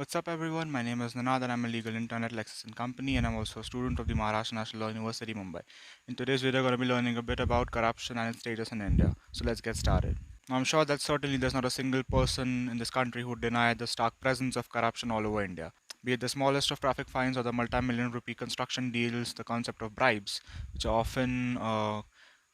What's up everyone, my name is Ninnad and I'm a legal intern at LEXIS and Company, and I'm also a student of the Maharashtra National Law University, Mumbai. In today's video, we're going to be learning a bit about corruption and its status in India. So let's get started. Now, I'm sure that certainly there's not a single person in this country who would deny the stark presence of corruption all over India. Be it the smallest of traffic fines or the multi-million rupee construction deals, the concept of bribes, which are often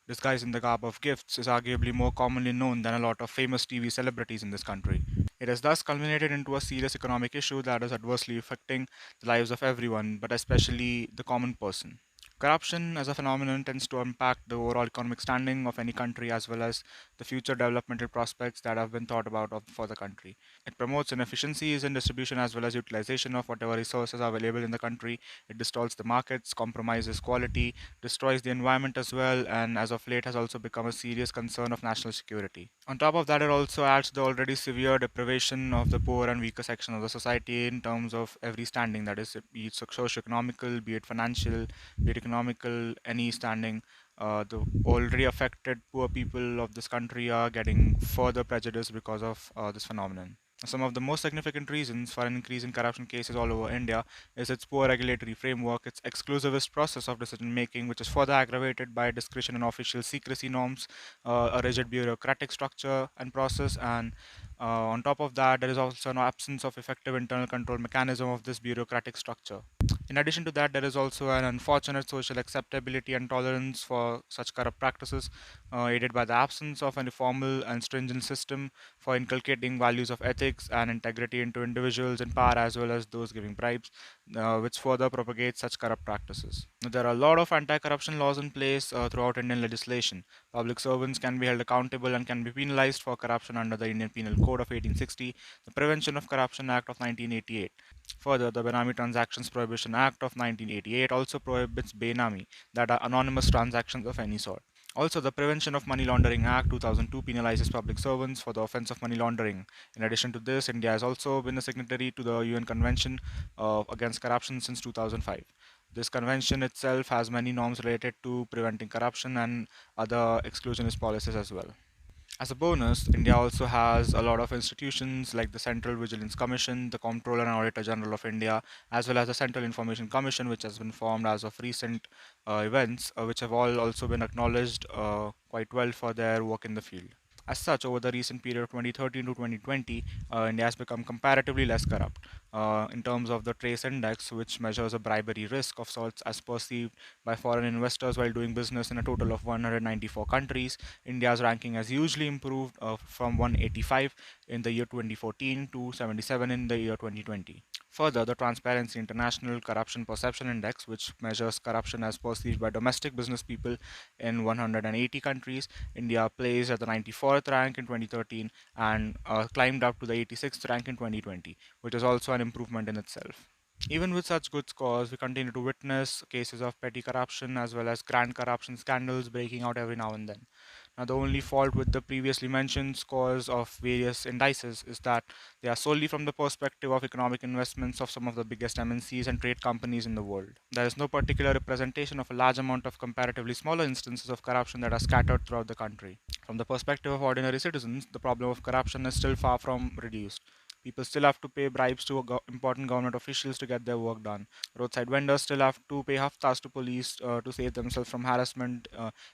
disguised in the garb of gifts, is arguably more commonly known than a lot of famous TV celebrities in this country. It has thus culminated into a serious economic issue that is adversely affecting the lives of everyone, but especially the common person. Corruption as a phenomenon tends to impact the overall economic standing of any country as well as the future developmental prospects that have been thought about for the country. It promotes inefficiencies in distribution as well as utilization of whatever resources are available in the country. It distorts the markets, compromises quality, destroys the environment as well, and as of late has also become a serious concern of national security. On top of that, it also adds to the already severe deprivation of the poor and weaker section of the society in terms of every standing, that is, be it socio-economical, be it financial, be it economical, any standing. The already affected poor people of this country are getting further prejudiced because of this phenomenon. Some of the most significant reasons for an increase in corruption cases all over India is its poor regulatory framework, its exclusivist process of decision making, which is further aggravated by discretion and official secrecy norms, a rigid bureaucratic structure and process, and on top of that, there is also an absence of effective internal control mechanism of this bureaucratic structure. In addition to that, there is also an unfortunate social acceptability and tolerance for such corrupt practices, aided by the absence of a formal and stringent system for inculcating values of ethics and integrity into individuals in power as well as those giving bribes, which further propagates such corrupt practices. Now, there are a lot of anti-corruption laws in place throughout Indian legislation. Public servants can be held accountable and can be penalized for corruption under the Indian Penal Code of 1860, the Prevention of Corruption Act of 1988. Further, the Benami Transactions Prohibition Act of 1988 also prohibits Benami, that are anonymous transactions of any sort. Also, the Prevention of Money Laundering Act 2002 penalizes public servants for the offense of money laundering. In addition to this, India has also been a signatory to the UN Convention against Corruption since 2005. This convention itself has many norms related to preventing corruption and other exclusionist policies as well. As a bonus, India also has a lot of institutions like the Central Vigilance Commission, the Comptroller and Auditor General of India, as well as the Central Information Commission, which has been formed as of recent events, which have all also been acknowledged quite well for their work in the field. As such, over the recent period of 2013 to 2020, India has become comparatively less corrupt. In terms of the TRACE index, which measures a bribery risk of sorts as perceived by foreign investors while doing business in a total of 194 countries, India's ranking has hugely improved from 185 in the year 2014 to 77 in the year 2020. Further, the Transparency International Corruption Perception Index, which measures corruption as perceived by domestic business people in 180 countries, India placed at the 94th rank in 2013 and climbed up to the 86th rank in 2020, which is also an improvement in itself. Even with such good scores, we continue to witness cases of petty corruption as well as grand corruption scandals breaking out every now and then. Now, the only fault with the previously mentioned scores of various indices is that they are solely from the perspective of economic investments of some of the biggest MNCs and trade companies in the world. There is no particular representation of a large amount of comparatively smaller instances of corruption that are scattered throughout the country. From the perspective of ordinary citizens, the problem of corruption is still far from reduced. People still have to pay bribes to important government officials to get their work done. Roadside vendors still have to pay haftas to police to save themselves from harassment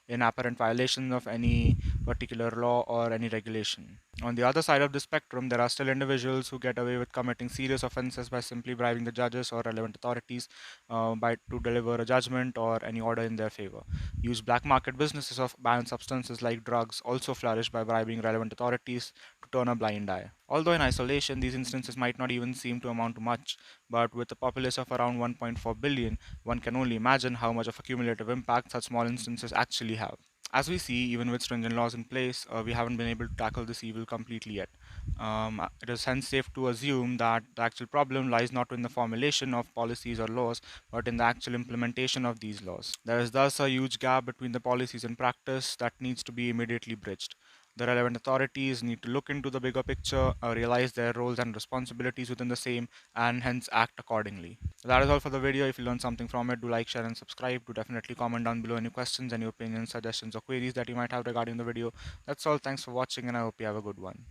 in apparent violation of any particular law or any regulation. On the other side of the spectrum, there are still individuals who get away with committing serious offenses by simply bribing the judges or relevant authorities to deliver a judgment or any order in their favor. Used black market businesses of banned substances like drugs also flourish by bribing relevant authorities to turn a blind eye. Although in isolation, these instances might not even seem to amount to much, but with a populace of around 1.4 billion, one can only imagine how much of a cumulative impact such small instances actually have. As we see, even with stringent laws in place, we haven't been able to tackle this evil completely yet. It is hence safe to assume that the actual problem lies not in the formulation of policies or laws, but in the actual implementation of these laws. There is thus a huge gap between the policies and practice that needs to be immediately bridged. The relevant authorities need to look into the bigger picture, realize their roles and responsibilities within the same, and hence act accordingly. So that is all for the video. If you learned something from it, do like, share, and subscribe. Do definitely comment down below any questions, any opinions, suggestions, or queries that you might have regarding the video. That's all. Thanks for watching, and I hope you have a good one.